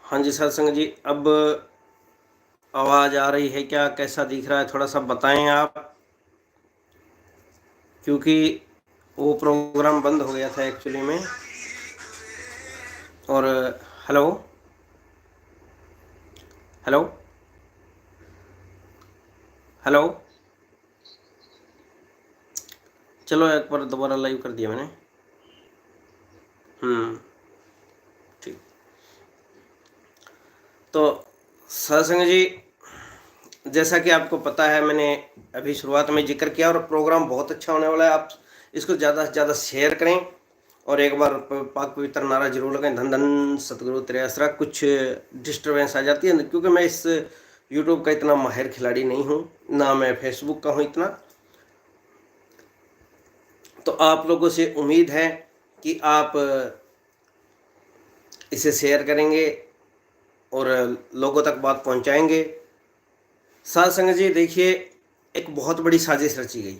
हाँ जी सत्संग जी, अब आवाज़ आ रही है क्या? कैसा दिख रहा है? थोड़ा सा बताएं आप, क्योंकि वो प्रोग्राम बंद हो गया था एक्चुअली में। और हेलो हेलो हेलो, चलो एक बार दोबारा लाइव कर दिया मैंने। ठीक। तो सत्संग जी, जैसा कि आपको पता है, मैंने अभी शुरुआत में जिक्र किया, और प्रोग्राम बहुत अच्छा होने वाला है। आप इसको ज़्यादा से ज़्यादा शेयर करें और एक बार पाक पवित्र नारा जरूर लगाएं, धन धन सतगुरु तेरे आसरा। कुछ डिस्टरबेंस आ जाती है क्योंकि मैं इस यूट्यूब का इतना माहिर खिलाड़ी नहीं हूँ, ना मैं फेसबुक का हूँ इतना। तो आप लोगों से उम्मीद है कि आप इसे शेयर करेंगे और लोगों तक बात पहुंचाएंगे। साथ संगत जी देखिए, एक बहुत बड़ी साजिश रची गई।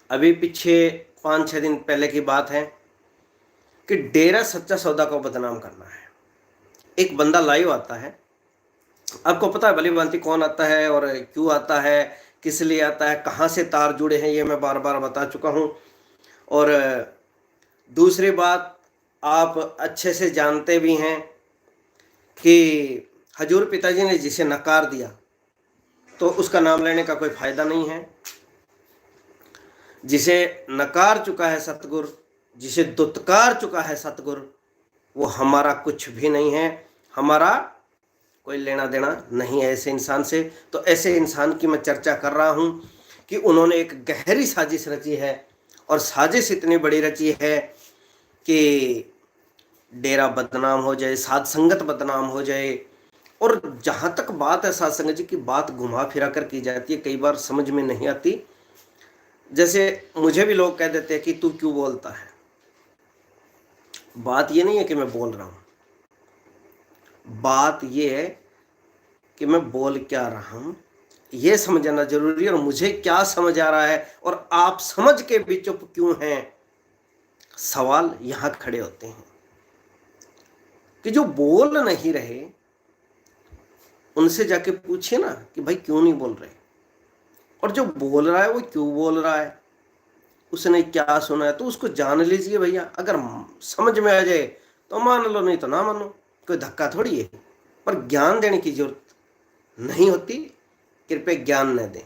अभी पीछे 5-6 दिन पहले की बात है कि डेरा सच्चा सौदा को बदनाम करना है। एक बंदा लाइव आता है, आपको पता है भली भांति कौन आता है और क्यों आता है, किस लिए आता है, कहाँ से तार जुड़े हैं, ये मैं बार बार बता चुका हूँ। और दूसरी बात, आप अच्छे से जानते भी हैं कि हजूर पिताजी ने जिसे नकार दिया तो उसका नाम लेने का कोई फायदा नहीं है। जिसे नकार चुका है सतगुरु, जिसे दुत्कार चुका है सतगुरु, वो हमारा कुछ भी नहीं है, हमारा कोई लेना देना नहीं है ऐसे इंसान से। तो ऐसे इंसान की मैं चर्चा कर रहा हूं कि उन्होंने एक गहरी साजिश रची है, और साजिश इतनी बड़ी रची है कि डेरा बदनाम हो जाए, साध संगत बदनाम हो जाए। और जहां तक बात है साध संगत जी की, बात घुमा फिरा कर की जाती है, कई बार समझ में नहीं आती। जैसे मुझे भी लोग कह देते हैं कि तू क्यों बोलता है। बात ये नहीं है कि मैं बोल रहा हूं, बात ये है कि मैं बोल क्या रहा हूं, ये समझना जरूरी है। और मुझे क्या समझ आ रहा है और आप समझ के भी चुप क्यों हैं, सवाल यहां खड़े होते हैं। कि जो बोल नहीं रहे उनसे जाके पूछिए ना कि भाई क्यों नहीं बोल रहे, और जो बोल रहा है वो क्यों बोल रहा है, उसने क्या सुना है, तो उसको जान लीजिए भैया। अगर समझ में आ जाए तो मान लो, नहीं तो ना मानो, कोई धक्का थोड़ी है। पर ज्ञान देने की जरूरत नहीं होती, कृपया ज्ञान न दें।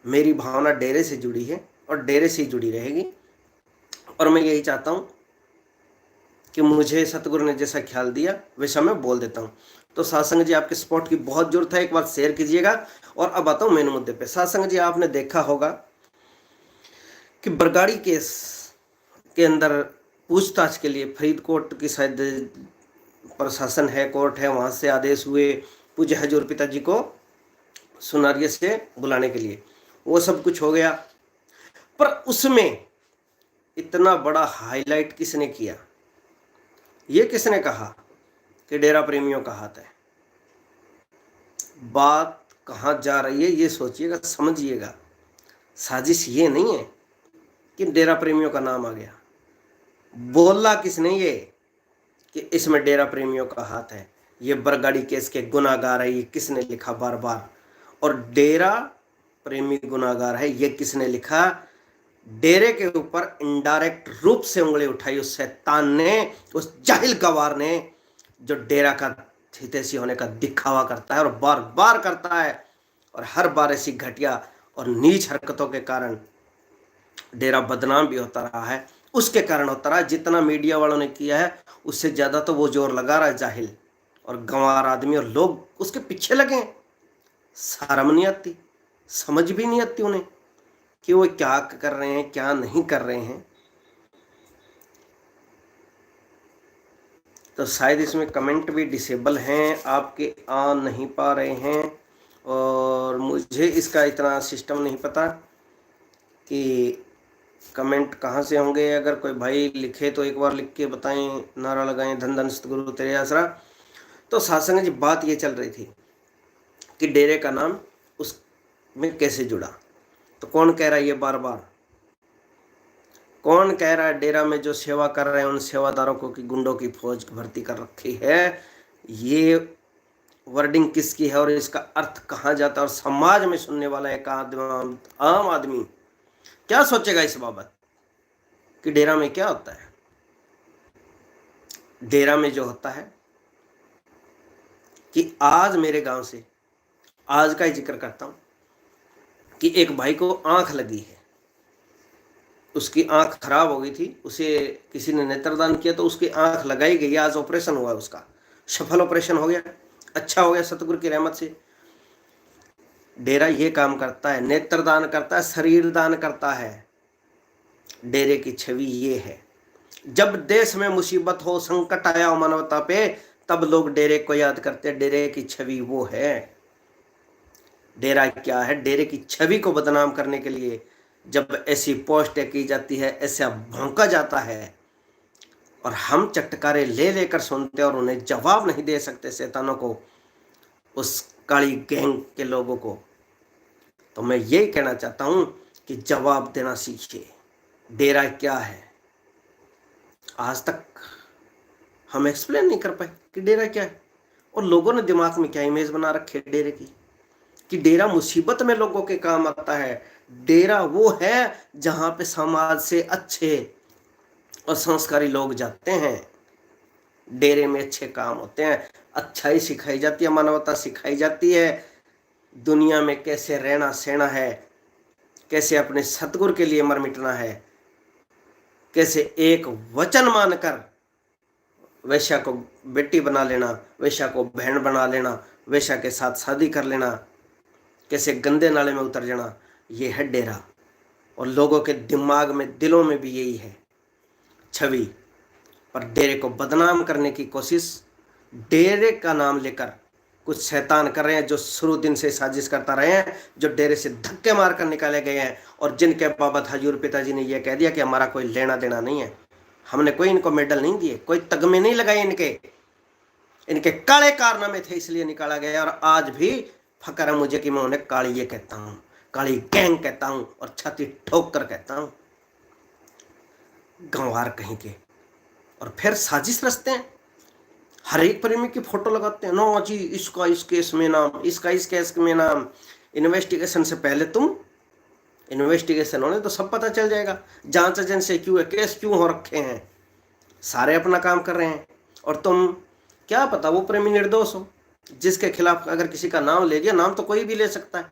मेरी भावना डेरे से जुड़ी है और डेरे से ही जुड़ी रहेगी, और मैं यही चाहता हूं कि मुझे सतगुरु ने जैसा ख्याल दिया वैसा मैं बोल देता हूं। तो सासंग जी, आपके सपोर्ट की बहुत जरूरत है, एक बार शेयर कीजिएगा। और अब आता हूं मेन मुद्दे पे। सासंग जी, आपने देखा होगा कि बरगाड़ी केस के अंदर पूछताछ के लिए फरीदकोट की शायद प्रशासन है, कोर्ट है, वहां से आदेश हुए पूज्य हजूर पिताजी को सुनारिया से बुलाने के लिए। वो सब कुछ हो गया, पर उसमें इतना बड़ा हाईलाइट किसने किया? ये किसने कहा कि डेरा प्रेमियों का हाथ है? बात कहां जा रही है ये सोचिएगा, समझिएगा। साजिश ये नहीं है कि डेरा प्रेमियों का नाम आ गया। बोला किसने ये कि इसमें डेरा प्रेमियों का हाथ है? ये बरगाड़ी केस के गुनाहगार है, ये किसने लिखा बार बार? और डेरा प्रेमी गुनाहगार है, ये किसने लिखा? डेरे के ऊपर इनडायरेक्ट रूप से उंगली उठाई उस शैतान ने, उस जाहिल गवार ने, जो डेरा का हितैषी होने का दिखावा करता है और बार बार करता है। और हर बार ऐसी घटिया और नीच हरकतों के कारण डेरा बदनाम भी होता रहा है। उसके कारण होता रहा है, जितना मीडिया वालों ने किया है उससे ज्यादा तो वो जोर लगा रहा है जाहिल और गंवार आदमी, और लोग उसके पीछे लगे हैं। शर्म नहीं आती, समझ भी नहीं आती उन्हें कि वो क्या कर रहे हैं, क्या नहीं कर रहे हैं। तो शायद इसमें कमेंट भी डिसेबल हैं, आपके आ नहीं पा रहे हैं, और मुझे इसका इतना सिस्टम नहीं पता कि कमेंट कहाँ से होंगे। अगर कोई भाई लिखे तो एक बार लिख के बताएं, नारा लगाएं, धन धन सतगुरु तेरे आसरा। तो सासंग जी, बात ये चल रही थी कि डेरे का नाम उसमें कैसे जुड़ा। तो कौन कह रहा है ये बार बार? कौन कह रहा है डेरा में जो सेवा कर रहे हैं उन सेवादारों को कि गुंडों की फौज भर्ती कर रखी है? ये वर्डिंग किसकी है और इसका अर्थ कहाँ जाता है, और समाज में सुनने वाला एक आम आदमी क्या सोचेगा इस बाबत कि डेरा में क्या होता है। डेरा में जो होता है कि आज मेरे गांव से, आज का ही जिक्र करता हूं कि एक भाई को आंख लगी है, उसकी आंख खराब हो गई थी, उसे किसी ने नेत्रदान किया तो उसकी आंख लगाई गई, आज ऑपरेशन हुआ, उसका सफल ऑपरेशन हो गया, अच्छा हो गया सतगुरु की रहमत से। डेरा ये काम करता है, नेत्रदान करता है, शरीर दान करता है। डेरे की छवि ये है। जब देश में मुसीबत हो, संकट आया हो मानवता पे, तब लोग डेरे को याद करते हैं। डेरे की छवि वो है। डेरा क्या है? डेरे की छवि को बदनाम करने के लिए जब ऐसी पोस्ट की जाती है, ऐसा भौंका जाता है और हम चटकारे ले लेकर सुनते और उन्हें जवाब नहीं दे सकते शैतानों को, उस काली गैंग के लोगों को, तो मैं यही कहना चाहता हूं कि जवाब देना सीखिए। डेरा क्या है? आज तक हम एक्सप्लेन नहीं कर पाए कि डेरा क्या है, और लोगों ने दिमाग में क्या इमेज बना रखी है डेरे की कि डेरा मुसीबत में लोगों के काम आता है। डेरा वो है जहां पे समाज से अच्छे और संस्कारी लोग जाते हैं। डेरे में अच्छे काम होते हैं, अच्छाई सिखाई जाती है, मानवता सिखाई जाती है, दुनिया में कैसे रहना सहना है, कैसे अपने सतगुरु के लिए मर मिटना है, कैसे एक वचन मानकर वैश्या को बेटी बना लेना, वैश्या को बहन बना लेना, वैश्या के साथ शादी कर लेना, कैसे गंदे नाले में उतर जाना। ये है डेरा। और लोगों के दिमाग में, दिलों में भी यही है छवि। पर डेरे को बदनाम करने की कोशिश डेरे का नाम लेकर कुछ शैतान कर रहे हैं, जो शुरू दिन से साजिश करता रहे हैं, जो डेरे से धक्के मार कर निकाले गए हैं, और जिनके बाबत हजूर पिताजी ने यह कह दिया कि हमारा कोई लेना देना नहीं है, हमने कोई इनको मेडल नहीं दिए, कोई तगमे नहीं लगाए, इनके काले कारनामे थे इसलिए निकाला गया। और आज भी फकर है मुझे कि मैं उन्हें काली ये कहता हूं, काली गैंग कहता हूं, और छाती ठोक कर कहता हूं, गंवार कहीं के। और फिर साजिश रचते हैं, हर एक प्रेमी की फोटो लगाते हैं, नो जी इसका इस केस में नाम, इसका इस केस में नाम। इन्वेस्टिगेशन से पहले तुम, इन्वेस्टिगेशन होने तो सब पता चल जाएगा, जांच एजेंसी क्यों है, केस क्यों हो रखे हैं, सारे अपना काम कर रहे हैं। और तुम क्या पता वो प्रेमी निर्दोष हो, जिसके खिलाफ अगर किसी का नाम ले दिया, नाम तो कोई भी ले सकता है।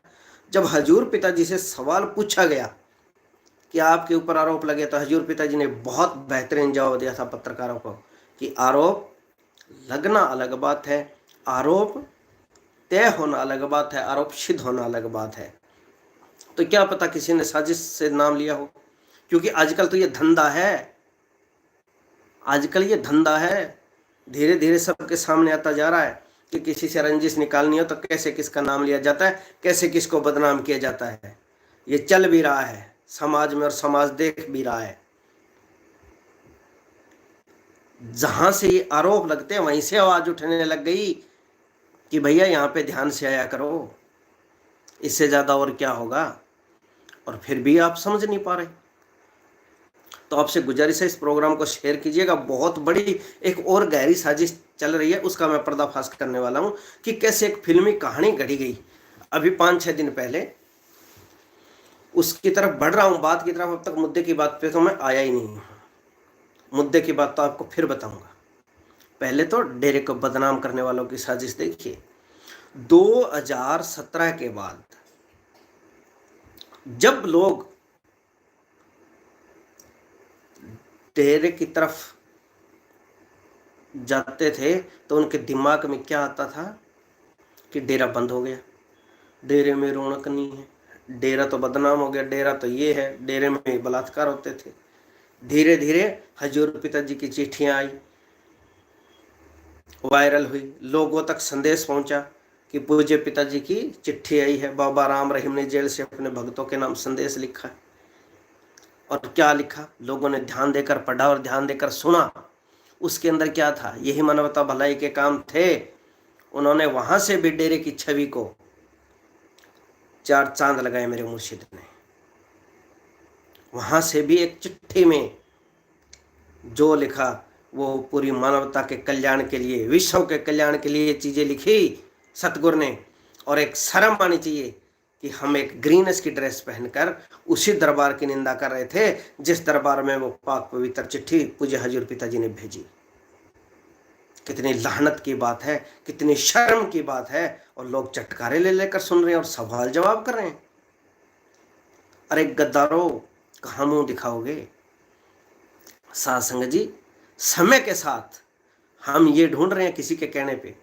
जब हजूर पिताजी से सवाल पूछा गया कि आपके ऊपर आरोप लगे, तो हजूर पिताजी ने बहुत बेहतरीन जवाब दिया था पत्रकारों को कि आरोप लगना अलग बात है, आरोप तय होना अलग बात है, आरोप सिद्ध होना अलग बात है। तो क्या पता किसी ने साजिश से नाम लिया हो, क्योंकि आजकल तो ये धंधा है, आजकल ये धंधा है, धीरे धीरे सबके सामने आता जा रहा है कि किसी से रंजिश निकालनी हो तो कैसे किसका नाम लिया जाता है, कैसे किसको बदनाम किया जाता है। ये चल भी रहा है समाज में, और समाज देख भी रहा है। जहां से ये आरोप लगते हैं वहीं से आवाज उठने लग गई कि भैया यहाँ पे ध्यान से आया करो, इससे ज्यादा और क्या होगा। और फिर भी आप समझ नहीं पा रहे, तो आपसे गुजारिश है इस प्रोग्राम को शेयर कीजिएगा। बहुत बड़ी एक और गहरी साजिश चल रही है, उसका मैं पर्दाफाश करने वाला हूं कि कैसे एक फिल्मी कहानी घड़ी गई अभी 5-6 दिन पहले। उसकी तरफ बढ़ रहा हूं, बात की तरफ। अब तक मुद्दे की बात पे तो मैं आया ही नहीं, मुद्दे की बात तो आपको फिर बताऊंगा। पहले तो डेरे को बदनाम करने वालों की साजिश देखिए। 2017 के बाद जब लोग डेरे की तरफ जाते थे तो उनके दिमाग में क्या आता था कि डेरा बंद हो गया, डेरे में रौनक नहीं है, डेरा तो बदनाम हो गया, डेरा तो ये है, डेरे में बलात्कार होते थे। धीरे धीरे हजूर पिताजी की चिट्ठियां आई, वायरल हुई, लोगों तक संदेश पहुंचा कि पूज्य पिताजी की चिट्ठी आई है, बाबा राम रहीम ने जेल से अपने भक्तों के नाम संदेश लिखा है। और क्या लिखा, लोगों ने ध्यान देकर पढ़ा और ध्यान देकर सुना। उसके अंदर क्या था, यही मानवता भलाई के काम थे। उन्होंने वहां से भी डेरे की छवि को 4 चांद लगाए मेरे मुर्शिद ने। वहां से भी एक चिट्ठी में जो लिखा वो पूरी मानवता के कल्याण के लिए, विश्व के कल्याण के लिए चीज़ें लिखी सतगुरु ने। और एक शर्म आनी चाहिए कि हम एक ग्रीनस की ड्रेस पहनकर उसी दरबार की निंदा कर रहे थे जिस दरबार में वो पाक पवित्र चिट्ठी पूज्य हजूर पिताजी ने भेजी। कितनी लाहनत की बात है, कितनी शर्म की बात है। और लोग चटकारे ले लेकर सुन रहे हैं और सवाल जवाब कर रहे हैं। अरे गद्दारों, कहाँ मुंह दिखाओगे? साध संगत जी, समय के साथ हम ये ढूंढ रहे हैं किसी के कहने पे,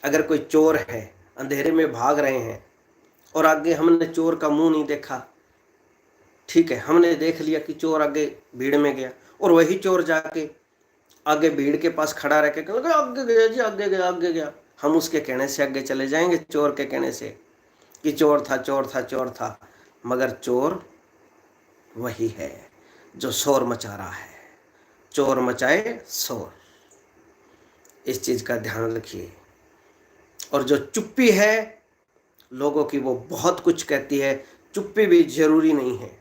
अगर कोई चोर है, अंधेरे में भाग रहे हैं और आगे हमने चोर का मुंह नहीं देखा, ठीक है, हमने देख लिया कि चोर आगे भीड़ में गया और वही चोर जाके आगे भीड़ के पास खड़ा रह के कहेगा आगे गया जी, आगे गया, आगे गया। हम उसके कहने से आगे चले जाएंगे, चोर के कहने से कि चोर था, चोर था, चोर था। मगर चोर वही है जो शोर मचा रहा है। चोर मचाए शोर, इस चीज का ध्यान रखिए। और जो चुप्पी है लोगों की, वो बहुत कुछ कहती है। चुप्पी भी जरूरी नहीं है,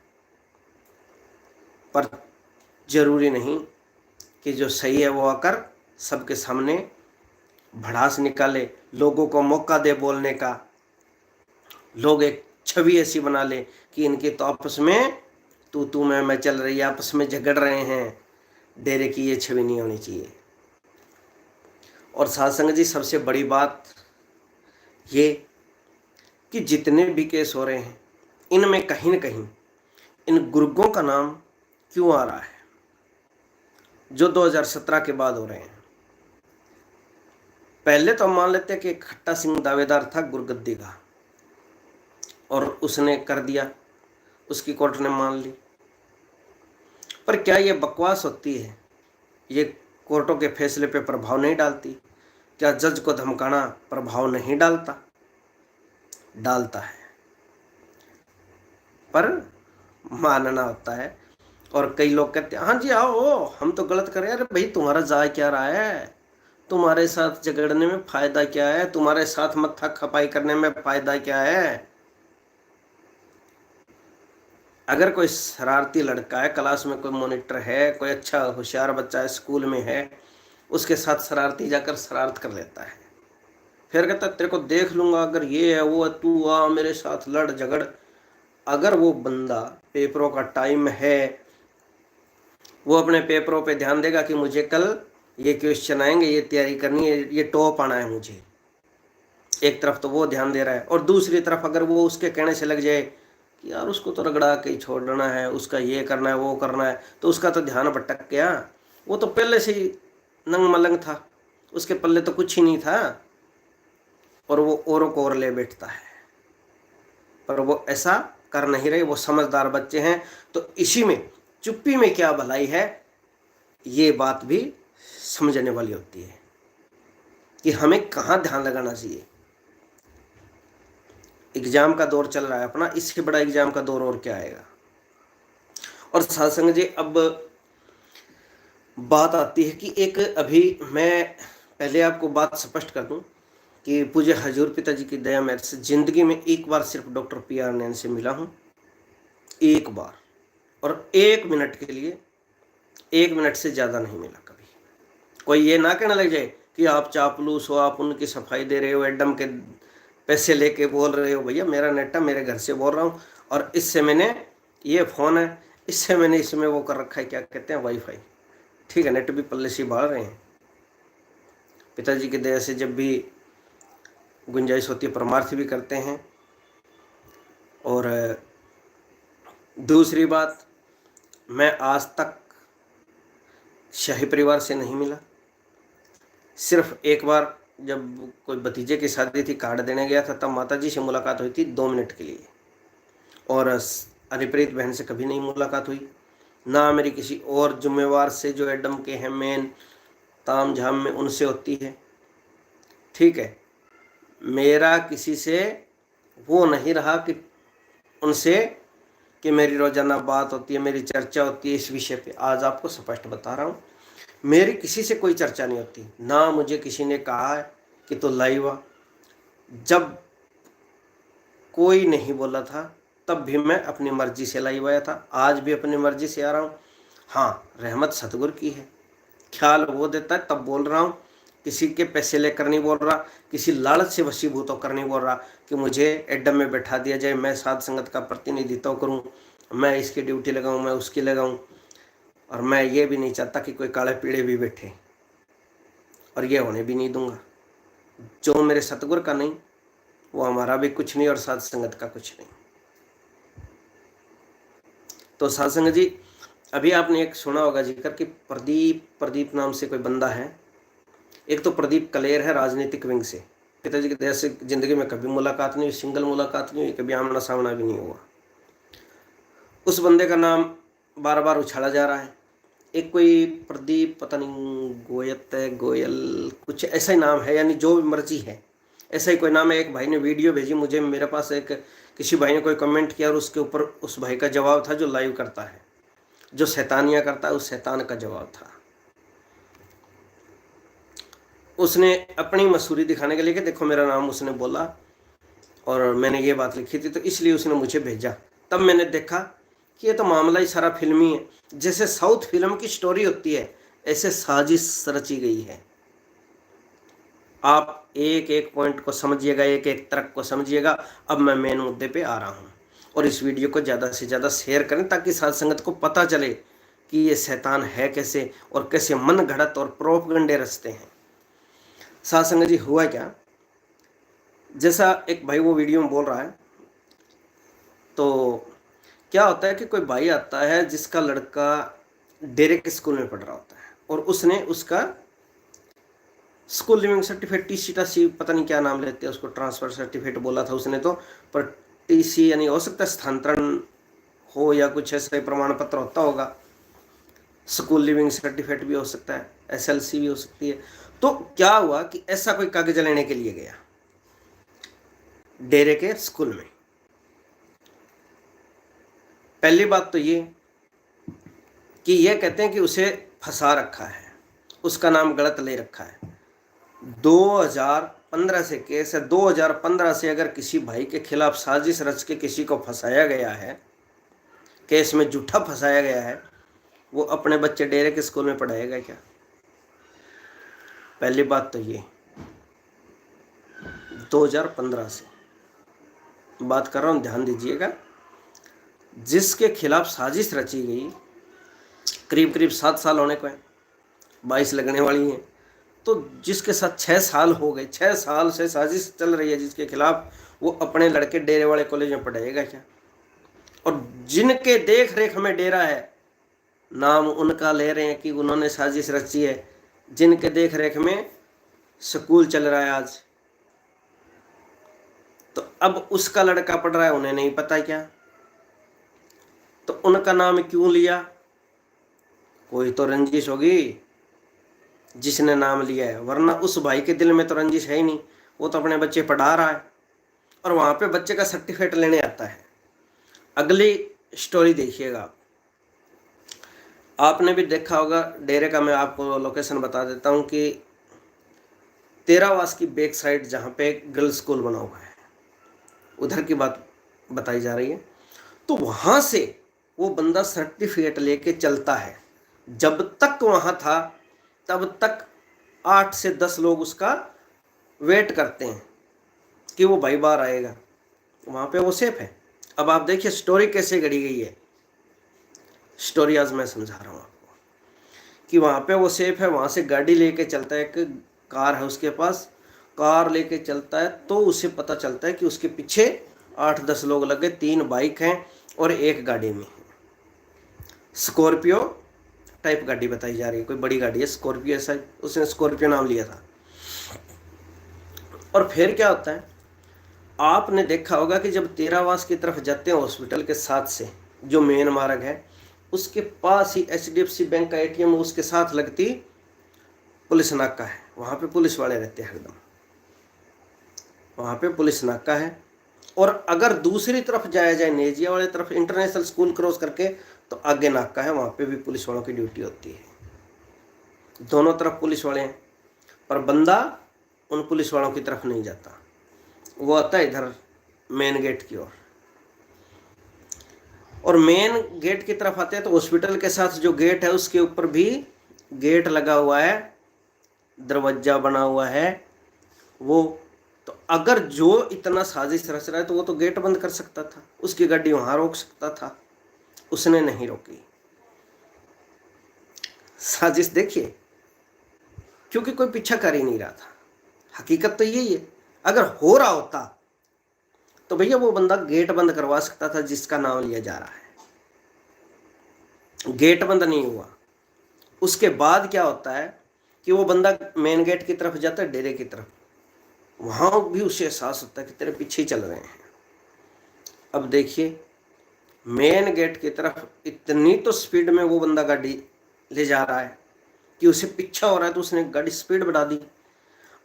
पर जरूरी नहीं कि जो सही है वो आकर सबके सामने भड़ास निकाले, लोगों को मौका दे बोलने का। लोग एक छवि ऐसी बना ले कि इनके तो आपस में तू मैं चल रही है, आपस में झगड़ रहे हैं। डेरे की ये छवि नहीं होनी चाहिए। और साध संगत जी, सबसे बड़ी बात ये कि जितने भी केस हो रहे हैं इनमें कहीं न कहीं इन गुर्गों का नाम क्यों आ रहा है, जो 2017 के बाद हो रहे हैं। पहले तो हम मान लेते हैं कि खट्टा सिंह दावेदार था गुरगद्दी का और उसने कर दिया, उसकी कोर्ट ने मान ली। पर क्या ये बकवास होती है? ये कोर्टों के फैसले पे प्रभाव नहीं डालती? क्या जज को धमकाना प्रभाव नहीं डालता? डालता है, पर मानना होता है। और कई लोग कहते हैं हाँ जी आओ, हम तो गलत कर रहे हैं। अरे भाई, तुम्हारा जा क्या रहा है? तुम्हारे साथ झगड़ने में फायदा क्या है? तुम्हारे साथ मत्था खपाई करने में फायदा क्या है? अगर कोई शरारती लड़का है, क्लास में कोई मॉनिटर है, कोई अच्छा होशियार बच्चा है, स्कूल में है, उसके साथ शरारती जाकर शरारत कर लेता है, फिर कहता तेरे को देख लूंगा, अगर ये है वो है, तू आ मेरे साथ लड़ झगड़। अगर वो बंदा, पेपरों का टाइम है, वो अपने पेपरों पे ध्यान देगा कि मुझे कल ये क्वेश्चन आएंगे, ये तैयारी करनी है, ये टॉप आना है मुझे, एक तरफ तो वो ध्यान दे रहा है। और दूसरी तरफ अगर वो उसके कहने से लग जाए कि यार उसको तो रगड़ा के ही छोड़ना है, उसका ये करना है, वो करना है, तो उसका तो ध्यान भटक गया। वो तो पहले से ही नंग मलंग था, उसके पल्ले तो कुछ ही नहीं था, और वो औरों को और ले बैठता है। पर वो ऐसा कर नहीं रहे, वो समझदार बच्चे हैं। तो इसी में चुप्पी में क्या भलाई है, ये बात भी समझने वाली होती है कि हमें कहाँ ध्यान लगाना चाहिए। एग्जाम का दौर चल रहा है अपना, इससे बड़ा एग्जाम का दौर और क्या आएगा। और साथ संग जी, अब बात आती है कि एक, अभी मैं पहले आपको बात स्पष्ट कर दूं कि पूज्य हजूर पिताजी की दया मेरे से जिंदगी में एक बार सिर्फ डॉक्टर PR नैन से मिला हूं, एक बार, और 1 मिनट के लिए, 1 मिनट से ज़्यादा नहीं मिला कभी। कोई ये ना कहने लग जाए कि आप चापलूस हो, आप उनकी सफाई दे रहे हो, एडम के पैसे लेके बोल रहे हो। भैया मेरा नेट है, मेरे घर से बोल रहा हूँ, और इससे मैंने, ये फ़ोन है, इससे मैंने इसमें वो कर रखा है, क्या कहते हैं, वाईफाई, ठीक है, नेट भी पल्ले से बाढ़ रहे हैं। पिताजी की दया से जब भी गुंजाइश होती है परमार्थ भी करते हैं। और दूसरी बात, मैं आज तक शाही परिवार से नहीं मिला। सिर्फ एक बार जब कोई भतीजे की शादी थी, कार्ड देने गया था, तब माताजी से मुलाकात हुई थी 2 मिनट के लिए। और हरिप्रीत बहन से कभी नहीं मुलाकात हुई, ना मेरी किसी और जुम्मेवार से जो एडम के हैं मेन ताम झाम में, उनसे होती है, ठीक है। मेरा किसी से वो नहीं रहा कि उनसे कि मेरी रोजाना बात होती है, मेरी चर्चा होती है इस विषय पे। आज आपको स्पष्ट बता रहा हूँ, मेरी किसी से कोई चर्चा नहीं होती, ना मुझे किसी ने कहा है कि तो लाइव आ। जब कोई नहीं बोला था तब भी मैं अपनी मर्जी से लाइव आया था, आज भी अपनी मर्जी से आ रहा हूँ। हाँ, रहमत सतगुरु की है, ख्याल वो देता है तब बोल रहा हूँ। किसी के पैसे लेकर नहीं बोल रहा, किसी लालच से वशीभूत होकर नहीं बोल रहा कि मुझे एडम में बैठा दिया जाए, मैं साध संगत का प्रतिनिधित्व करूं, मैं इसकी ड्यूटी लगाऊं, मैं उसकी लगाऊं। और मैं ये भी नहीं चाहता कि कोई काले पीड़े भी बैठे, और ये होने भी नहीं दूंगा। जो मेरे सतगुरु का नहीं वो हमारा भी कुछ नहीं और साध संगत का कुछ नहीं। तो साध संगत जी, अभी आपने एक सुना होगा जिक्र कि प्रदीप नाम से कोई बंदा है। एक तो प्रदीप कलेर है राजनीतिक विंग से, पिताजी की तरह से जिंदगी में कभी मुलाकात नहीं हुई, सिंगल मुलाकात नहीं हुई, कभी आमना सामना भी नहीं हुआ। उस बंदे का नाम बार बार उछाला जा रहा है। एक कोई प्रदीप, पता नहीं गोयत है, गोयल कुछ ऐसा ही नाम है, यानी जो भी मर्जी है ऐसा ही कोई नाम है। एक भाई ने वीडियो भेजी मुझे, मेरे पास एक किसी भाई ने कोई कमेंट किया और उसके ऊपर उस भाई का जवाब था जो लाइव करता है, जो शैतानियाँ करता है, उस शैतान का जवाब था। उसने अपनी मसूरी दिखाने के लिए कि देखो मेरा नाम उसने बोला और मैंने ये बात लिखी थी, तो इसलिए उसने मुझे भेजा। तब मैंने देखा कि ये तो मामला ही सारा फिल्मी है। जैसे साउथ फिल्म की स्टोरी होती है ऐसे साजिश रची गई है। आप एक एक पॉइंट को समझिएगा, एक एक तर्क को समझिएगा। अब मैं मेन मुद्दे पे आ रहा हूँ, और इस वीडियो को ज़्यादा से ज़्यादा शेयर करें ताकि साध संगत को पता चले कि ये शैतान है कैसे और कैसे मन घड़त और प्रोपगंडे रचते हैं। साध संगत जी, हुआ क्या, जैसा एक भाई वो वीडियो में बोल रहा है, तो क्या होता है कि कोई भाई आता है जिसका लड़का डेरे के स्कूल में पढ़ रहा होता है और उसने उसका school leaving certificate, TC Tashi पता नहीं क्या नाम लेते हैं उसको, ट्रांसफर सर्टिफिकेट बोला था उसने तो, पर टीसी यानी हो सकता है स्थानांतरण हो या कुछ ऐसा प्रमाण पत्र होता होगा। स्कूल लिविंग सर्टिफिकेट भी हो सकता है, एसएलसी भी हो सकती है। तो क्या हुआ कि ऐसा कोई कागज लेने के लिए गया डेरे के स्कूल में। पहली बात तो ये कि ये कहते हैं कि उसे फंसा रखा है, उसका नाम गलत ले रखा है। 2015 से केस है। 2015 से अगर किसी भाई के खिलाफ साजिश रच के किसी को फंसाया गया है, केस में झूठा फंसाया गया है, वो अपने बच्चे डेरे के स्कूल में पढ़ाएगा क्या? पहली बात तो ये 2015 से बात कर रहा हूं, ध्यान दीजिएगा। जिसके खिलाफ साजिश रची गई, करीब करीब 7 साल होने को है, 22 लगने वाली हैं, तो जिसके साथ 6 साल हो गए, 6 साल से साजिश चल रही है जिसके खिलाफ, वो अपने लड़के डेरे वाले कॉलेज में पढ़ाएगा क्या? और जिनके देख रेख में डेरा है, नाम उनका ले रहे हैं कि उन्होंने साजिश रची है, जिनके देख रेख में स्कूल चल रहा है आज, तो अब उसका लड़का पढ़ रहा है, उन्हें नहीं पता क्या? तो उनका नाम क्यों लिया? कोई तो रंजिश होगी जिसने नाम लिया है, वरना उस भाई के दिल में तो रंजिश है ही नहीं। वो तो अपने बच्चे पढ़ा रहा है और वहां पे बच्चे का सर्टिफिकेट लेने आता है। अगली स्टोरी देखिएगा, आपने भी देखा होगा डेरे का, मैं आपको लोकेशन बता देता हूं कि तेरावास की बैक साइड जहां पे गर्ल्स स्कूल बना हुआ है, उधर की बात बताई जा रही है। तो वहां से वो बंदा सर्टिफिकेट लेके चलता है। जब तक वहां था तब तक 8 से 10 लोग उसका वेट करते हैं कि वो भाई बाहर आएगा, वहां पे वो सेफ है। अब आप देखिए स्टोरी कैसे गढ़ी गई है। स्टोरी आज मैं समझा रहा हूँ आपको कि वहां पे वो सेफ है। वहां से गाड़ी लेके चलता है, एक कार है उसके पास, कार लेके चलता है, तो उसे पता चलता है कि उसके पीछे 8-10 लोग लगे, 3 बाइक हैं और एक गाड़ी में है। स्कॉर्पियो टाइप गाड़ी बताई जा रही है, कोई बड़ी गाड़ी है स्कॉर्पियो, ऐसा उसने स्कॉर्पियो नाम लिया था। और फिर क्या होता है, आपने देखा होगा कि जब तेरावास की तरफ जाते हैं हॉस्पिटल के साथ से जो मेन मार्ग है, उसके पास ही HDFC बैंक का ATM, उसके साथ लगती पुलिस नाका है। वहाँ पे पुलिस वाले रहते हैं हरदम, वहाँ पे पुलिस नाका है। और अगर दूसरी तरफ जाया जाए नेजिया वाले तरफ, इंटरनेशनल स्कूल क्रॉस करके, तो आगे नाका है, वहाँ पे भी पुलिस वालों की ड्यूटी होती है। दोनों तरफ पुलिस वाले हैं, पर बंदा उन पुलिस वालों की तरफ नहीं जाता, वो आता है इधर मेन गेट की ओर। और मेन गेट की तरफ आते हैं तो हॉस्पिटल के साथ जो गेट है उसके ऊपर भी गेट लगा हुआ है, दरवाजा बना हुआ है, वो तो अगर जो इतना साजिश रच रहा है तो वो तो गेट बंद कर सकता था, उसकी गाड़ी वहां रोक सकता था, उसने नहीं रोकी। साजिश देखिए, क्योंकि कोई पीछा कर ही नहीं रहा था। हकीकत तो यही है, अगर हो रहा होता तो भैया वो बंदा गेट बंद करवा सकता था जिसका नाम लिया जा रहा है। गेट बंद नहीं हुआ। उसके बाद क्या होता है कि वो बंदा मेन गेट की तरफ जाता है, डेरे की तरफ, वहां भी उसे एहसास होता है कि तेरे पीछे ही चल रहे हैं। अब देखिए, मेन गेट की तरफ इतनी तो स्पीड में वो बंदा गाड़ी ले जा रहा है कि उसे पीछा हो रहा है, तो उसने गाड़ी स्पीड बढ़ा दी।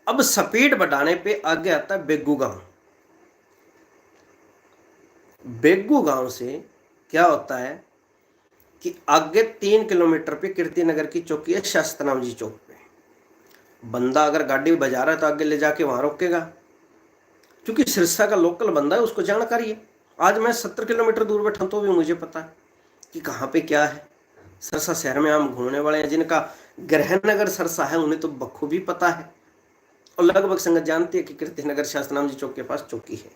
अब स्पीड बढ़ाने पे आगे आता है बेग्गू गांव। बेग्गू गांव से क्या होता है कि आगे 3 किलोमीटर पे कीर्तिनगर की चौकी है, शास्त्रनाम जी चौक पे। बंदा अगर गाड़ी बजा रहा है तो आगे ले जाके वहां रोकेगा, क्योंकि सिरसा का लोकल बंदा है, उसको जानकारी है। आज मैं 70 किलोमीटर दूर बैठा तो भी मुझे पता है कि कहाँ पे क्या है। सिरसा शहर में हम घूमने वाले हैं, जिनका गृहनगर सिरसा है उन्हें तो बखूबी पता है, और लगभग संगत जानती है कि कीर्तिनगर शास्त्रनाम जी चौक के पास चौकी है।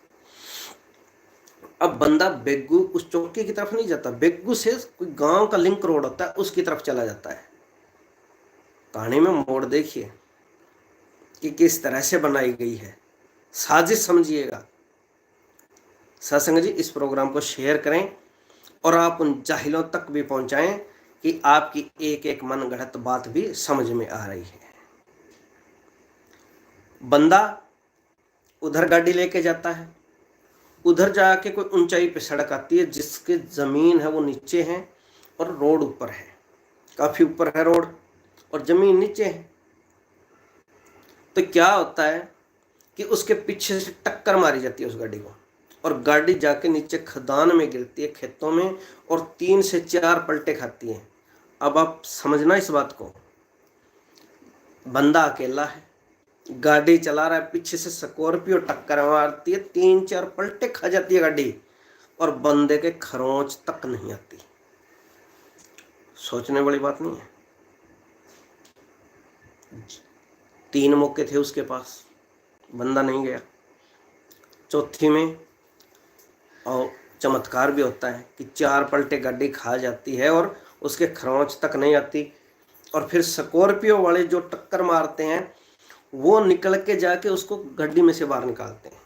अब बंदा बेग्गू उस चौकी की तरफ नहीं जाता, बेग्गू से कोई गांव का लिंक रोड होता है उसकी तरफ चला जाता है। कहानी में मोड़ देखिए कि किस तरह से बनाई गई है, साजिश समझिएगा। सत्संग जी, इस प्रोग्राम को शेयर करें और आप उन जाहिलों तक भी पहुंचाएं कि आपकी एक एक मन गढ़ंत बात भी समझ में आ रही है। बंदा उधर गाड़ी लेके जाता है, उधर जाके कोई ऊंचाई पे सड़क आती है जिसके जमीन है वो नीचे है और रोड ऊपर है, काफी ऊपर है रोड और जमीन नीचे है। तो क्या होता है कि उसके पीछे से टक्कर मारी जाती है उस गाड़ी को, और गाड़ी जाके नीचे खदान में गिरती है, खेतों में, और 3 से 4 पलटे खाती है। अब आप समझना इस बात को, बंदा अकेला है, गाड़ी चला रहा है, पीछे से स्कॉर्पियो टक्कर मारती है, 3-4 पलटे खा जाती है गाड़ी, और बंदे के खरोंच तक नहीं आती। सोचने वाली बात नहीं है। 3 मौके थे उसके पास, बंदा नहीं गया। चौथी में और चमत्कार भी होता है कि 4 पलटे गाड़ी खा जाती है और उसके खरोंच तक नहीं आती, और फिर स्कॉर्पियो वाले जो टक्कर मारते हैं वो निकल के जाके उसको गाड़ी में से बाहर निकालते हैं,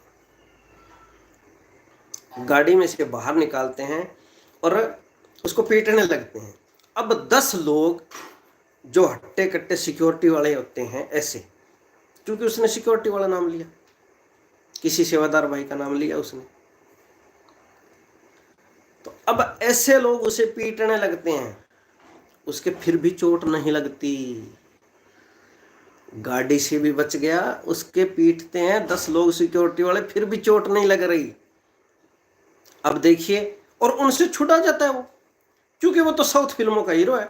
गाड़ी में से बाहर निकालते हैं और उसको पीटने लगते हैं। अब 10 लोग जो हट्टे कट्टे सिक्योरिटी वाले होते हैं ऐसे, क्योंकि उसने सिक्योरिटी वाला नाम लिया, किसी सेवादार भाई का नाम लिया उसने, तो अब ऐसे लोग उसे पीटने लगते हैं, उसके फिर भी चोट नहीं लगती, गाड़ी से भी बच गया, उसके पीटते हैं 10 लोग सिक्योरिटी वाले, फिर भी चोट नहीं लग रही। अब देखिए, और उनसे छुटा जाता है वो, क्योंकि वो तो साउथ फिल्मों का हीरो है,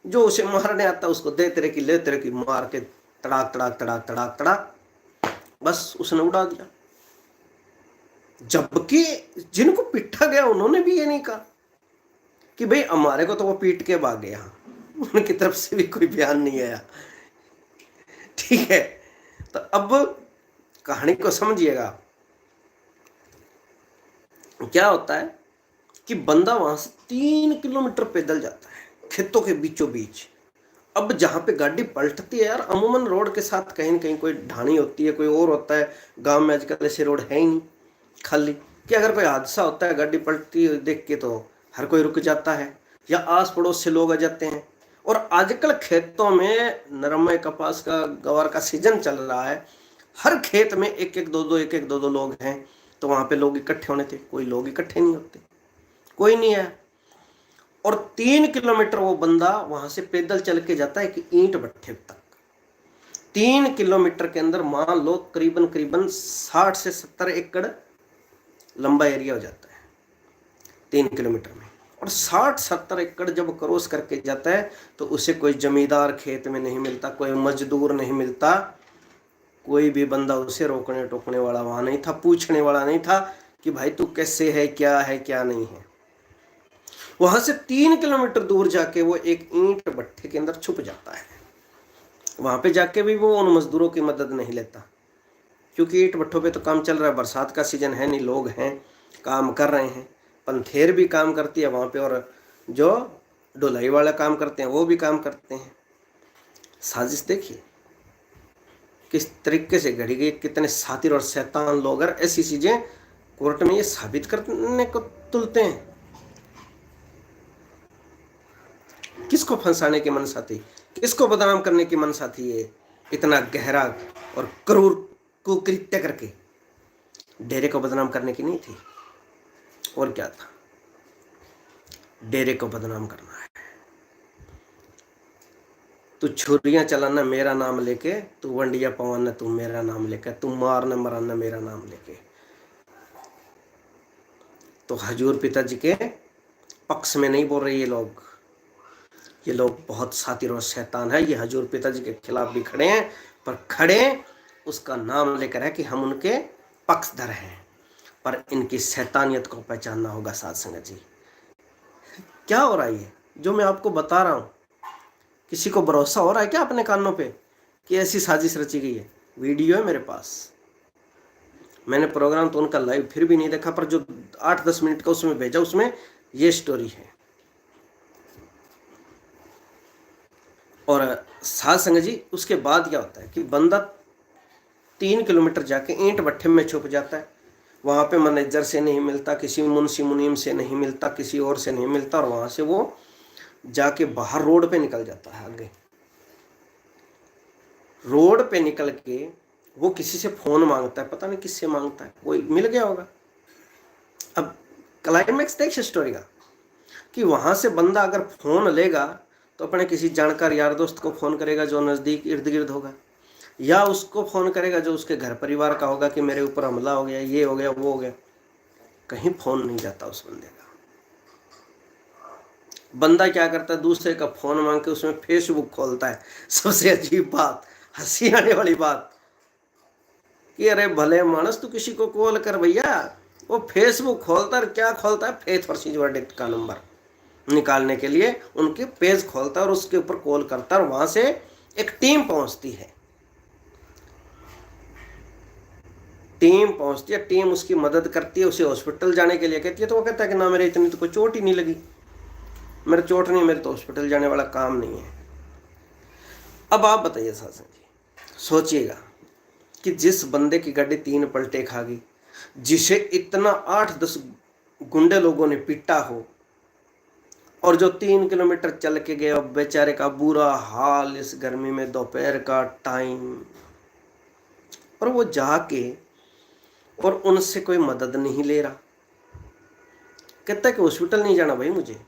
जो उसे मारने आता है उसको दे तेरे की ले तेरे की मार के तड़ाक तड़ाक तड़ाक तड़ाक तड़ाक, बस उसने उड़ा दिया। जबकि जिनको पीटा गया उन्होंने भी ये नहीं कहा कि भाई हमारे को तो वो पीट के भाग गया, उनकी तरफ से भी कोई बयान नहीं आया। ठीक है, तो अब कहानी को समझिएगा। क्या होता है कि बंदा वहां से 3 किलोमीटर पैदल जाता है खेतों के बीचों बीच। अब जहां पे गाड़ी पलटती है यार, अमूमन रोड के साथ कहीं न कहीं कोई ढाणी होती है, कोई और होता है। गांव में आजकल ऐसे रोड है ही नहीं खाली, कि अगर कोई हादसा होता है गाड़ी पलटती देख के तो हर कोई रुक जाता है, या आस पड़ोस से लोग आ जाते हैं। और आजकल खेतों में नरमे कपास का गवार का सीजन चल रहा है, हर खेत में एक एक दो दो लोग हैं, तो वहां पे लोग इकट्ठे होने थे, कोई लोग इकट्ठे नहीं होते, कोई नहीं है। और 3 किलोमीटर वो बंदा वहां से पैदल चल के जाता है कि ईंट भट्ठे तक। 3 किलोमीटर के अंदर मान लो करीबन करीबन 60 से 70 एकड़ लंबा एरिया हो जाता है 3 किलोमीटर में। और 60-70 एकड़ जब क्रॉस करके जाता है तो उसे कोई जमींदार खेत में नहीं मिलता, कोई मजदूर नहीं मिलता, कोई भी बंदा उसे रोकने टोकने वाला वहां नहीं था, पूछने वाला नहीं था कि भाई तू कैसे है क्या नहीं है। वहां से 3 किलोमीटर दूर जाके वो एक ईंट भट्ठे के अंदर छुप जाता है। वहां पे जाके भी वो उन मजदूरों की मदद नहीं लेता, क्योंकि ईंट भट्ठों पे तो काम चल रहा है, बरसात का सीजन है नहीं, लोग हैं काम कर रहे हैं। पंथेर भी काम करती है वहां पे, और जो ढुलाई वाला काम करते हैं वो भी काम करते हैं। साजिश देखिए किस तरीके से घड़ी गई, कितने सातिर और शैतान लोग, और ऐसी चीजें कोर्ट में ये साबित करने को तुलते हैं। किसको फंसाने की मनसा थी, किसको बदनाम करने की मनसा थी, ये इतना गहरा और क्रूर कुकृत्य करके? डेरे को बदनाम करने की नहीं थी, और क्या था? डेरे को बदनाम करना है। तू छुरियां चलाना मेरा नाम लेके, तू वंडिया पवाना तू मेरा नाम लेके, तू मारना मराना मेरा नाम लेके। तो हजूर पिताजी के पक्ष में नहीं बोल रहे ये लोग। ये लोग बहुत सातिर और शैतान है। ये हजूर पिताजी के खिलाफ भी खड़े हैं, पर खड़े उसका नाम लेकर है कि हम उनके पक्षधर हैं। पर इनकी शैतानियत को पहचानना होगा साध संगत जी। क्या हो रहा है ये जो मैं आपको बता रहा हूं? किसी को भरोसा हो रहा है क्या अपने कानों पे कि ऐसी साजिश रची गई है? वीडियो है मेरे पास, मैंने प्रोग्राम तो उनका लाइव फिर भी नहीं देखा, पर जो 8-10 मिनट का उसमें भेजा उसमें ये स्टोरी है। और साध संगत जी उसके बाद क्या होता है कि बंदा 3 किलोमीटर जाके ईंट भट्ठे में छुप जाता है। वहां पे मैनेजर से नहीं मिलता, किसी मुंशी मुनीम से नहीं मिलता, किसी और से नहीं मिलता, और वहां से वो जाके बाहर रोड पे निकल जाता है। आगे रोड पे निकल के वो किसी से फोन मांगता है, पता नहीं किससे मांगता है, कोई मिल गया होगा। अब क्लाइमैक्स देख स्टोरी का कि वहां से बंदा अगर फोन लेगा तो अपने किसी जानकार यार दोस्त को फोन करेगा जो नजदीक इर्द गिर्द होगा, या उसको फोन करेगा जो उसके घर परिवार का होगा कि मेरे ऊपर हमला हो गया, ये हो गया, वो हो गया। कहीं फोन नहीं जाता उस बंदे का। बंदा क्या करता है, दूसरे का फोन मांग के उसमें फेसबुक खोलता है। सबसे अजीब बात, हंसी आने वाली बात कि अरे भले मानस तू किसी को कॉल कर भैया, वो फेसबुक खोलता है। क्या खोलता है? फेथ वर्सेस वर्डिक्ट का नंबर निकालने के लिए उनके पेज खोलता है और उसके ऊपर कॉल करता है, और वहां से एक टीम पहुंचती है। टीम उसकी मदद करती है, उसे हॉस्पिटल जाने के लिए कहती है। तो वो कहता है कि ना मेरे इतनी तो कोई चोट ही नहीं लगी, मेरे चोट नहीं, मेरे तो हॉस्पिटल जाने वाला काम नहीं है। अब आप बताइए सासन जी, सोचिएगा कि जिस बंदे की गाड़ी 3 पलटे खा गई, जिसे इतना 8-10 गुंडे लोगों ने पीटा हो, और जो 3 किलोमीटर चल के गए, अब बेचारे का बुरा हाल इस गर्मी में, दोपहर का टाइम, और वो जाके और उनसे कोई मदद नहीं ले रहा। कहता है कि हॉस्पिटल नहीं जाना भाई, मुझे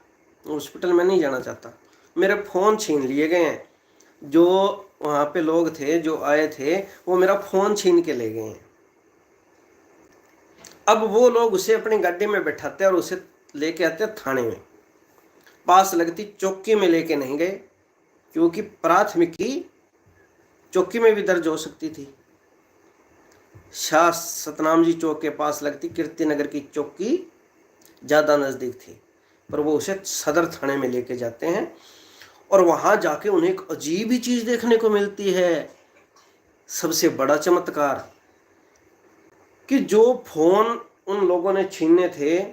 हॉस्पिटल में नहीं जाना चाहता, मेरे फ़ोन छीन लिए गए हैं। जो वहाँ पे लोग थे जो आए थे वो मेरा फ़ोन छीन के ले गए हैं। अब वो लोग उसे अपनी गाड़ी में बैठाते और उसे लेके आते थाने में, पास लगती चौकी में लेके नहीं गए, क्योंकि प्राथमिकी चौकी में भी दर्ज हो सकती थी। शाह सतनाम जी चौक के पास लगती कीर्ति नगर की चौकी ज़्यादा नज़दीक थी, पर वो उसे सदर थाने में लेके जाते हैं। और वहाँ जाके उन्हें एक अजीब ही चीज़ देखने को मिलती है। सबसे बड़ा चमत्कार कि जो फ़ोन उन लोगों ने छीने थे,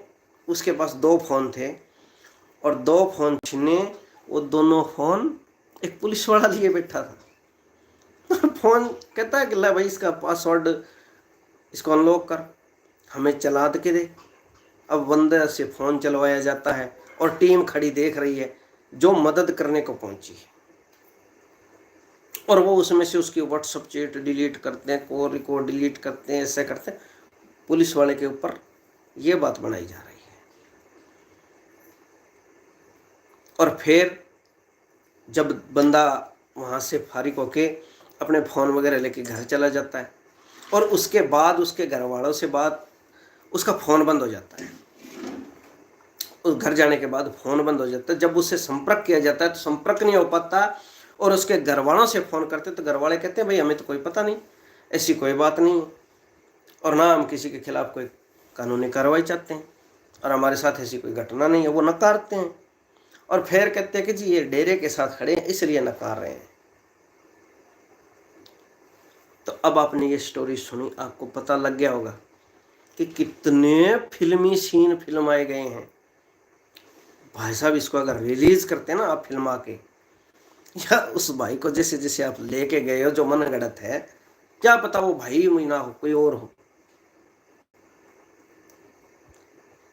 उसके पास 2 फ़ोन थे, और 2 फ़ोन छीने, वो दोनों फ़ोन एक पुलिस वाला लिए बैठा था। फ़ोन कहता है कि ला भाई इसका पासवर्ड, इसको अनलॉक कर, हमें चला के दे। अब बंदे से फ़ोन चलवाया जाता है और टीम खड़ी देख रही है जो मदद करने को पहुंची है, और वो उसमें से उसकी व्हाट्सएप चैट डिलीट करते हैं, कॉल रिकॉर्ड डिलीट करते हैं, ऐसे करते हैं। पुलिस वाले के ऊपर ये बात बनाई जा रही है। और फिर जब बंदा वहाँ से फारिग होके अपने फ़ोन वगैरह लेके घर चला जाता है, और उसके बाद उसके घर वालों से बात, उसका फ़ोन बंद हो जाता है। उस घर जाने के बाद फ़ोन बंद हो जाता है। जब उससे संपर्क किया जाता है तो संपर्क नहीं हो पाता, और उसके घर वालों से फ़ोन करते तो घर वाले कहते हैं भाई हमें तो कोई पता नहीं, ऐसी कोई बात नहीं, और ना हम किसी के खिलाफ कोई कानूनी कार्रवाई चाहते हैं। और हमारे साथ ऐसी कोई घटना नहीं है, वो नकारते हैं और फिर कहते हैं कि जी ये डेरे के साथ खड़े हैं इसलिए नकार रहे हैं। तो अब आपने ये स्टोरी सुनी, आपको पता लग गया होगा कि कितने फिल्मी सीन फिल्माए गए हैं। भाई साहब इसको अगर रिलीज करते हैं ना आप फिल्मा के, या उस भाई को जैसे जैसे आप लेके गए हो जो मन गढ़त है, क्या पता वो भाई ना हो कोई और हो।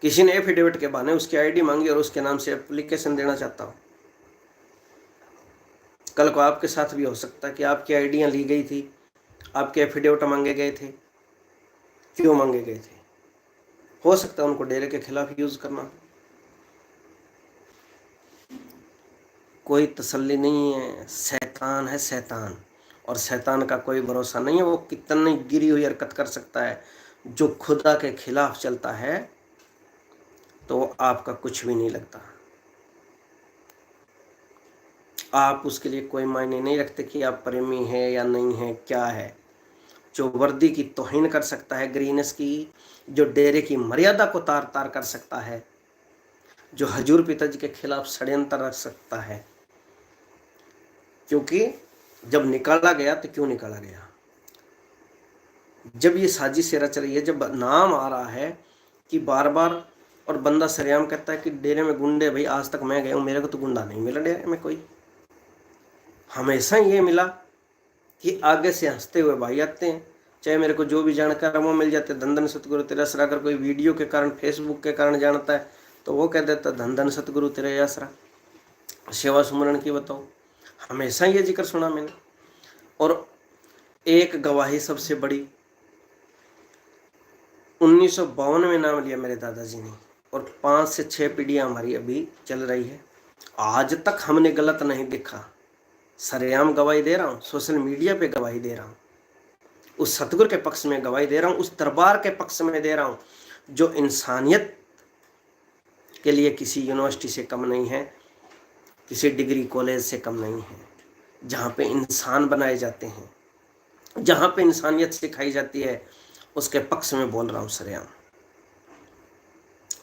किसी ने एफिडेविट के बहाने उसकी आईडी मांगी और उसके नाम से एप्लीकेशन देना चाहता हो। कल को आपके साथ भी हो सकता है कि आपकी आईडियां ली गई थी, आपके एफिडेविट मांगे गए थे। क्यों मांगे गए थे? हो सकता है उनको डेरे के खिलाफ यूज करना। कोई तसल्ली नहीं है, शैतान है शैतान, और शैतान का कोई भरोसा नहीं है। वो कितनी गिरी हुई हरकत कर सकता है। जो खुदा के खिलाफ चलता है तो आपका कुछ भी नहीं लगता। आप उसके लिए कोई मायने नहीं रखते कि आप प्रेमी है या नहीं है, क्या है। जो वर्दी की तौहीन कर सकता है, ग्रीनेस की, जो डेरे की मर्यादा को तार तार कर सकता है, जो हजूर पिताजी के खिलाफ षड्यंत्र रख सकता है। क्योंकि जब निकाला गया तो क्यों निकाला गया? जब ये साजिश रच रही है, जब नाम आ रहा है कि बार बार, और बंदा सरेआम कहता है कि डेरे में गुंडे, भाई आज तक मैं गया हूँ मेरे को तो गुंडा नहीं मिला डेरे में कोई। हमेशा ये मिला कि आगे से हंसते हुए भाई आते हैं, चाहे मेरे को जो भी जानकार वो मिल जाते। धन धन सतगुरु तेरा आसरा। अगर कोई वीडियो के कारण, फेसबुक के कारण जानता है तो वो कह देता धन धन सतगुरु तेरा आसरा, सेवा सुमरण की बताओ। हमेशा ये जिक्र सुना मैंने। और एक गवाही सबसे बड़ी, 1952 में नाम लिया मेरे दादाजी ने, और 5 से 6 पीढ़ियां हमारी अभी चल रही है। आज तक हमने गलत नहीं देखा। सरेआम गवाही दे रहा हूँ, सोशल मीडिया पे गवाही दे रहा हूँ, उस सतगुरु के पक्ष में गवाही दे रहा हूँ, उस दरबार के पक्ष में दे रहा हूँ जो इंसानियत के लिए किसी यूनिवर्सिटी से कम नहीं है, किसी डिग्री कॉलेज से कम नहीं है। जहाँ पे इंसान बनाए जाते हैं, जहाँ पे इंसानियत सिखाई जाती है, उसके पक्ष में बोल रहा हूँ सरेआम।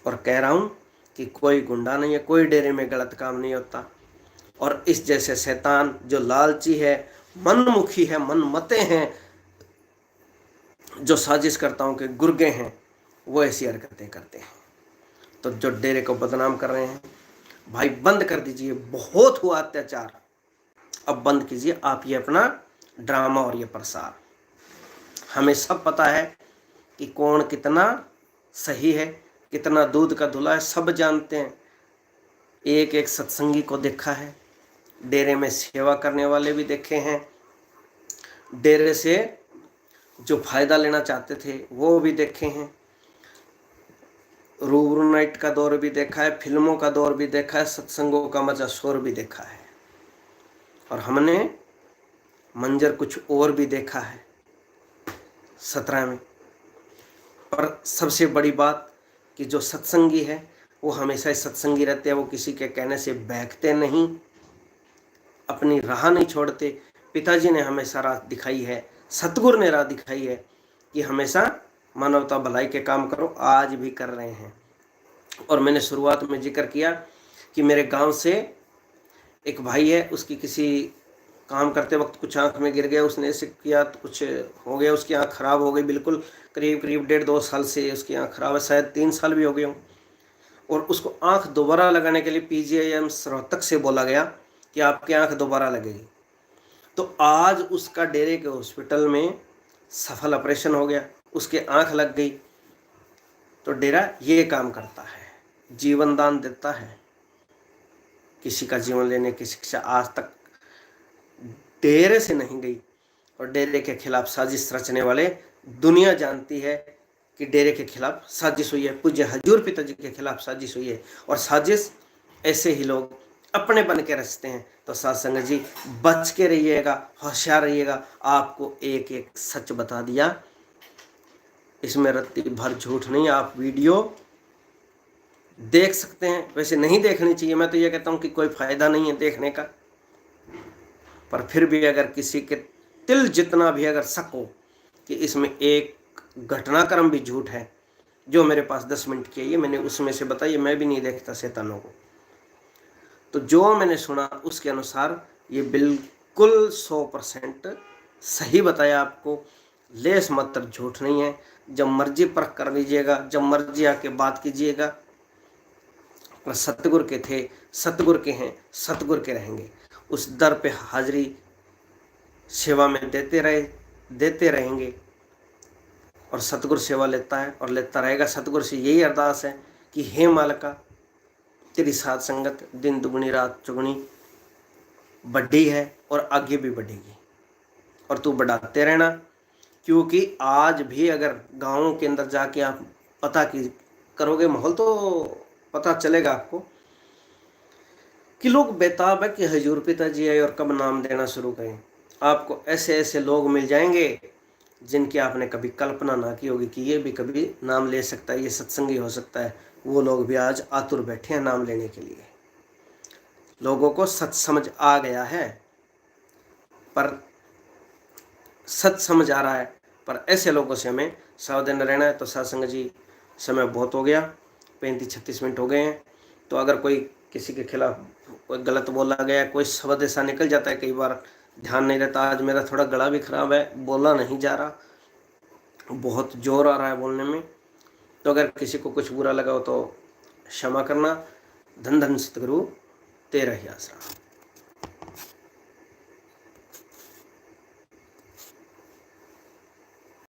और कह रहा हूँ कि कोई गुंडा नहीं है, कोई डेरे में गलत काम नहीं होता। और इस जैसे शैतान जो लालची है, मनमुखी है, मनमते हैं, जो साजिश करताओं के गुर्गे हैं, वो ऐसी हरकतें करते हैं। तो जो डेरे को बदनाम कर रहे हैं, भाई बंद कर दीजिए। बहुत हुआ अत्याचार, अब बंद कीजिए आप ये अपना ड्रामा और ये प्रसार। हमें सब पता है कि कौन कितना सही है, कितना दूध का धुला है, सब जानते हैं। एक एक सत्संगी को देखा है, डेरे में सेवा करने वाले भी देखे हैं, डेरे से जो फायदा लेना चाहते थे वो भी देखे हैं, रूबरू नाइट का दौर भी देखा है, फिल्मों का दौर भी देखा है, सत्संगों का मजा शोर भी देखा है। और हमने मंजर कुछ और भी देखा है 17 में। और सबसे बड़ी बात कि जो सत्संगी है वो हमेशा ही सत्संगी रहते हैं, वो किसी के कहने से बहकते नहीं, अपनी राह नहीं छोड़ते। पिताजी ने हमेशा राह दिखाई है, सतगुरु ने राह दिखाई है कि हमेशा मानवता भलाई के काम करो, आज भी कर रहे हैं। और मैंने शुरुआत में जिक्र किया कि मेरे गांव से एक भाई है, उसकी किसी काम करते वक्त कुछ आंख में गिर गया, उसने ऐसे किया तो कुछ हो गया, उसकी आंख खराब हो गई बिल्कुल। करीब करीब 1.5-2 साल से उसकी आंख खराब है, शायद 3 साल भी हो गए हों। और उसको आंख दोबारा लगाने के लिए PGIM रोहतक से बोला गया कि आपकी आंख दोबारा लगेगी। तो आज उसका डेरे के हॉस्पिटल में सफल ऑपरेशन हो गया, उसके आंख लग गई। तो डेरा ये काम करता है, जीवन दान देता है, किसी का जीवन लेने की शिक्षा आज तक डेरे से नहीं गई। और डेरे के खिलाफ साजिश रचने वाले, दुनिया जानती है कि डेरे के खिलाफ साजिश हुई है, पूज्य हजूर पिताजी के खिलाफ साजिश हुई है। और साजिश ऐसे ही लोग अपने बन के रचते हैं। तो साथ संगत जी बच के रहिएगा, होशियार रहिएगा। आपको एक एक सच बता दिया, इसमें रत्ती भर झूठ नहीं। आप वीडियो देख सकते हैं, वैसे नहीं देखनी चाहिए, मैं तो ये कहता हूँ कि कोई फायदा नहीं है देखने का। पर फिर भी अगर किसी के तिल जितना भी अगर शक हो कि इसमें एक घटनाक्रम भी झूठ है, जो मेरे पास 10 मिनट की है, ये मैंने उसमें से बताइए, मैं भी नहीं देखता शैतानों को। तो जो मैंने सुना उसके अनुसार ये बिल्कुल 100% सही बताया आपको, लेस मात्र झूठ नहीं है। जब मर्जी परख कर लीजिएगा, जब मर्जी आके बात कीजिएगा। सतगुरु के थे, सतगुरु के हैं, सतगुरु के रहेंगे। उस दर पे हाजिरी सेवा में देते रहेंगे। और सतगुरु सेवा लेता है और लेता रहेगा। सतगुरु से यही अरदास है कि हे मालिका, तेरी साथ संगत दिन दुगनी रात चुगनी बढ़ी है और आगे भी बढ़ेगी, और तू बढ़ाते रहना। क्योंकि आज भी अगर गाँवों के अंदर जाके आप पता की करोगे माहौल, तो पता चलेगा आपको कि लोग बेताब है कि हजूर पिताजी आए और कब नाम देना शुरू करें। आपको ऐसे ऐसे लोग मिल जाएंगे जिनकी आपने कभी कल्पना ना की होगी कि ये भी कभी नाम ले सकता है, ये सत्संगी हो सकता है। वो लोग भी आज आतुर बैठे हैं नाम लेने के लिए। लोगों को सच समझ आ गया है, पर सच समझ आ रहा है, पर ऐसे लोगों से हमें सावधान रहना है। तो सत्संग जी, समय बहुत हो गया, 35-36 मिनट हो गए हैं। तो अगर कोई किसी के खिलाफ कोई गलत बोला गया, कोई शब्द ऐसा निकल जाता है, कई बार ध्यान नहीं रहता। आज मेरा थोड़ा गला भी खराब है, बोला नहीं जा रहा, बहुत जोर आ रहा है बोलने में। तो अगर किसी को कुछ बुरा लगा हो तो क्षमा करना। धन धन सतगुरु तेरा ही आसरा।